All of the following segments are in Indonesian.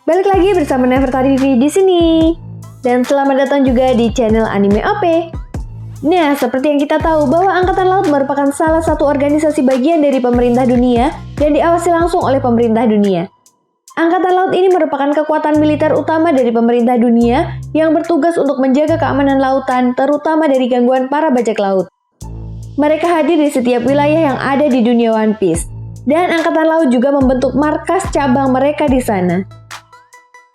Balik lagi bersama Nevertari TV di sini. Dan selamat datang juga di channel Anime OP. Nah, seperti yang kita tahu bahwa Angkatan Laut merupakan salah satu organisasi bagian dari pemerintah dunia dan diawasi langsung oleh pemerintah dunia. Angkatan Laut ini merupakan kekuatan militer utama dari pemerintah dunia yang bertugas untuk menjaga keamanan lautan, terutama dari gangguan para bajak laut. Mereka hadir di setiap wilayah yang ada di dunia One Piece, dan Angkatan Laut juga membentuk markas cabang mereka di sana.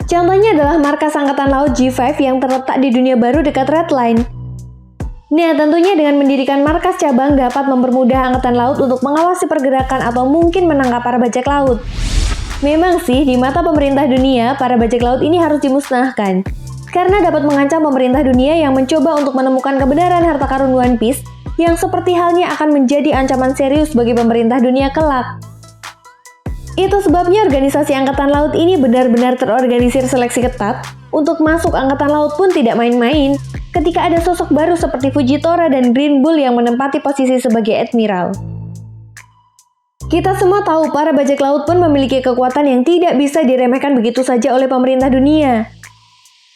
Contohnya adalah markas Angkatan Laut G5 yang terletak di Dunia Baru dekat Red Line. Nah, tentunya dengan mendirikan markas cabang dapat mempermudah Angkatan Laut untuk mengawasi pergerakan atau mungkin menangkap para bajak laut. Memang sih, di mata pemerintah dunia, para bajak laut ini harus dimusnahkan, karena dapat mengancam pemerintah dunia yang mencoba untuk menemukan kebenaran harta karun One Piece yang seperti halnya akan menjadi ancaman serius bagi pemerintah dunia kelak. Itu sebabnya organisasi Angkatan Laut ini benar-benar terorganisir seleksi ketat. Untuk masuk Angkatan Laut pun tidak main-main ketika ada sosok baru seperti Fujitora dan Green Bull yang menempati posisi sebagai admiral. Kita semua tahu para bajak laut pun memiliki kekuatan yang tidak bisa diremehkan begitu saja oleh pemerintah dunia.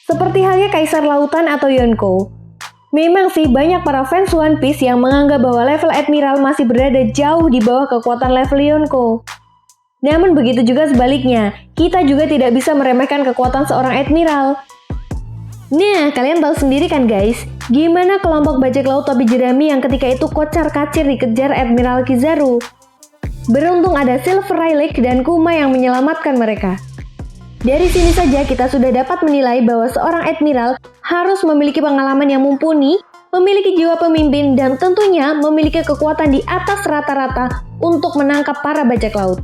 Seperti halnya Kaisar Lautan atau Yonko. Memang sih banyak para fans One Piece yang menganggap bahwa level admiral masih berada jauh di bawah kekuatan level Yonko. Namun begitu juga sebaliknya, kita juga tidak bisa meremehkan kekuatan seorang admiral. Nah, kalian tahu sendiri kan guys, gimana kelompok bajak laut topi jerami yang ketika itu kocar-kacir dikejar Admiral Kizaru. Beruntung ada Silver Rayleigh dan Kuma yang menyelamatkan mereka. Dari sini saja kita sudah dapat menilai bahwa seorang admiral harus memiliki pengalaman yang mumpuni, memiliki jiwa pemimpin, dan tentunya memiliki kekuatan di atas rata-rata untuk menangkap para bajak laut.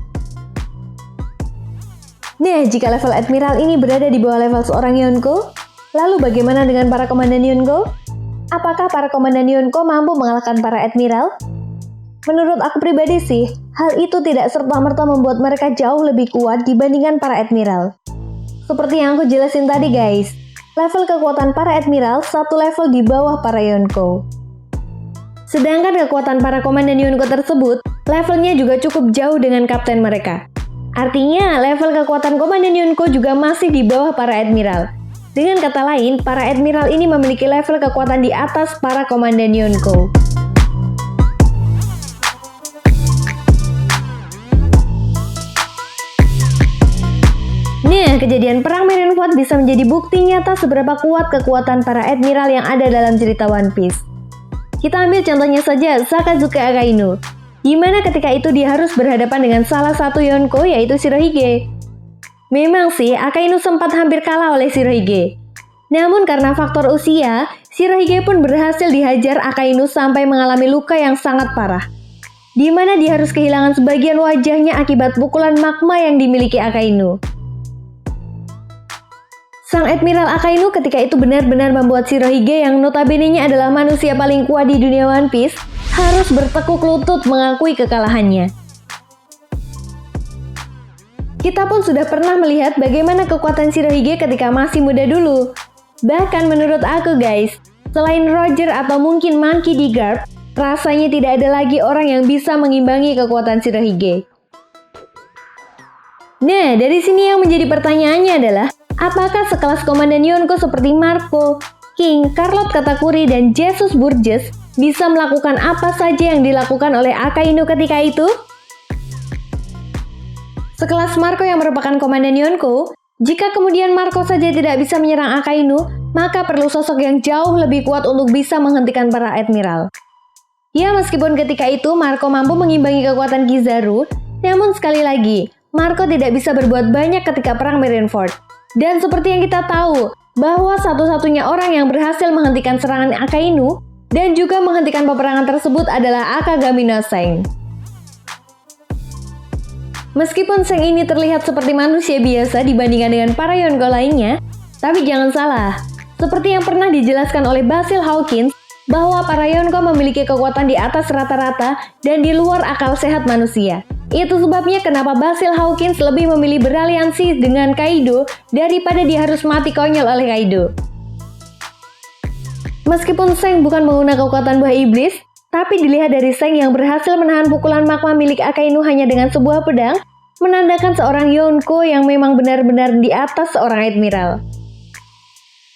Nah, jika level admiral ini berada di bawah level seorang Yonko, lalu bagaimana dengan para komandan Yonko? Apakah para komandan Yonko mampu mengalahkan para admiral? Menurut aku pribadi sih, hal itu tidak serta-merta membuat mereka jauh lebih kuat dibandingkan para admiral. Seperti yang aku jelasin tadi guys, level kekuatan para admiral satu level di bawah para Yonko. Sedangkan kekuatan para komandan Yonko tersebut, levelnya juga cukup jauh dengan kapten mereka. Artinya, level kekuatan komandan Yonko juga masih di bawah para admiral. Dengan kata lain, para admiral ini memiliki level kekuatan di atas para komandan Yonko. Nah, kejadian perang Marineford bisa menjadi bukti nyata seberapa kuat kekuatan para admiral yang ada dalam cerita One Piece. Kita ambil contohnya saja Sakazuke Akainu, di mana ketika itu dia harus berhadapan dengan salah satu Yonko yaitu Shirohige. Memang sih, Akainu sempat hampir kalah oleh Shirohige. Namun karena faktor usia, Shirohige pun berhasil dihajar Akainu sampai mengalami luka yang sangat parah, di mana dia harus kehilangan sebagian wajahnya akibat pukulan magma yang dimiliki Akainu. Sang Admiral Akainu ketika itu benar-benar membuat Shirohige yang notabene-nya adalah manusia paling kuat di dunia One Piece harus bertekuk lutut mengakui kekalahannya. Kita pun sudah pernah melihat bagaimana kekuatan Shirohige ketika masih muda dulu. Bahkan menurut aku guys, selain Roger atau mungkin Monkey D. Garp, rasanya tidak ada lagi orang yang bisa mengimbangi kekuatan Shirohige. Nah, dari sini yang menjadi pertanyaannya adalah, apakah sekelas komandan Yonko seperti Marco, King, Carlot Katakuri, dan Jesus Burgess bisa melakukan apa saja yang dilakukan oleh Akainu ketika itu? Sekelas Marco yang merupakan komandan Yonko, jika kemudian Marco saja tidak bisa menyerang Akainu, maka perlu sosok yang jauh lebih kuat untuk bisa menghentikan para admiral. Ya, meskipun ketika itu Marco mampu mengimbangi kekuatan Kizaru, namun sekali lagi, Marco tidak bisa berbuat banyak ketika perang Marineford. Dan seperti yang kita tahu, bahwa satu-satunya orang yang berhasil menghentikan serangan Akainu dan juga menghentikan peperangan tersebut adalah Akagami no Seng. Meskipun Seng ini terlihat seperti manusia biasa dibandingkan dengan para Yonko lainnya, tapi jangan salah, seperti yang pernah dijelaskan oleh Basil Hawkins, bahwa para Yonko memiliki kekuatan di atas rata-rata dan di luar akal sehat manusia. Itu sebabnya kenapa Basil Hawkins lebih memilih beraliansi dengan Kaido daripada dia harus mati konyol oleh Kaido. Meskipun Seng bukan menggunakan kekuatan buah iblis, tapi dilihat dari Seng yang berhasil menahan pukulan magma milik Akainu hanya dengan sebuah pedang, menandakan seorang Yonko yang memang benar-benar di atas seorang admiral.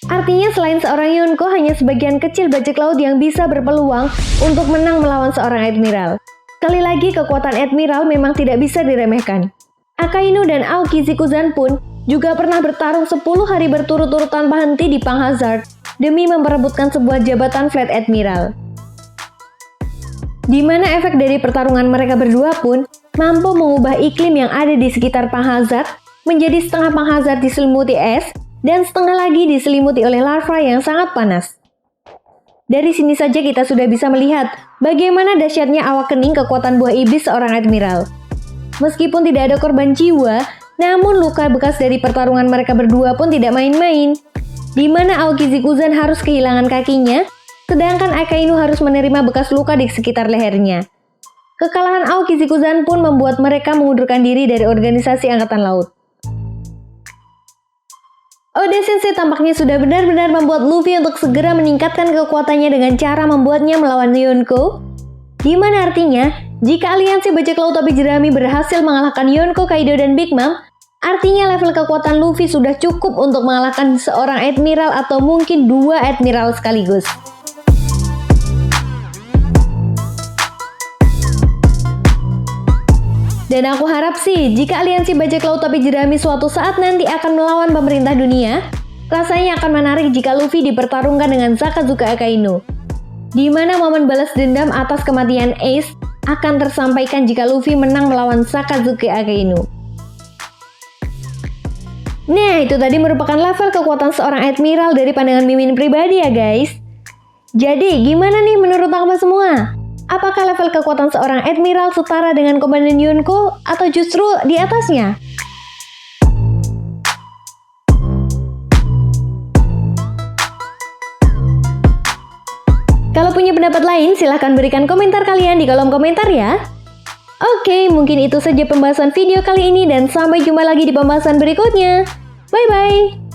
Artinya selain seorang Yonko, hanya sebagian kecil bajak laut yang bisa berpeluang untuk menang melawan seorang admiral. Sekali lagi, kekuatan admiral memang tidak bisa diremehkan. Akainu dan Aoki Zikuzan pun juga pernah bertarung 10 hari berturut-turut tanpa henti di Pang Hazard demi memperebutkan sebuah jabatan Fleet Admiral. Di mana efek dari pertarungan mereka berdua pun mampu mengubah iklim yang ada di sekitar Pang Hazard menjadi setengah Pang Hazard diselimuti es dan setengah lagi diselimuti oleh larva yang sangat panas. Dari sini saja kita sudah bisa melihat bagaimana dahsyatnya awakening kekuatan buah iblis seorang admiral. Meskipun tidak ada korban jiwa, namun luka bekas dari pertarungan mereka berdua pun tidak main-main. Di mana Aoki Zikuzan harus kehilangan kakinya, sedangkan Akainu harus menerima bekas luka di sekitar lehernya. Kekalahan Aoki Zikuzan pun membuat mereka mengundurkan diri dari organisasi Angkatan Laut. Oda Sensei tampaknya sudah benar-benar membuat Luffy untuk segera meningkatkan kekuatannya dengan cara membuatnya melawan Yonko. Di mana artinya, jika aliansi bajak laut topi jerami berhasil mengalahkan Yonko, Kaido, dan Big Mom, artinya level kekuatan Luffy sudah cukup untuk mengalahkan seorang admiral atau mungkin 2 admiral sekaligus. Dan aku harap sih, jika aliansi bajak laut topi jerami suatu saat nanti akan melawan pemerintah dunia, rasanya akan menarik jika Luffy dipertarungkan dengan Sakazuka Akainu. Di mana momen balas dendam atas kematian Ace akan tersampaikan jika Luffy menang melawan Sakazuki Akainu. Nah, itu tadi merupakan level kekuatan seorang admiral dari pandangan Mimin pribadi ya guys. Jadi, gimana nih menurut kamu semua? Apakah level kekuatan seorang admiral setara dengan Komandan Yonko atau justru di atasnya? Kalau punya pendapat lain, silahkan berikan komentar kalian di kolom komentar ya. Oke, mungkin itu saja pembahasan video kali ini dan sampai jumpa lagi di pembahasan berikutnya. Bye-bye!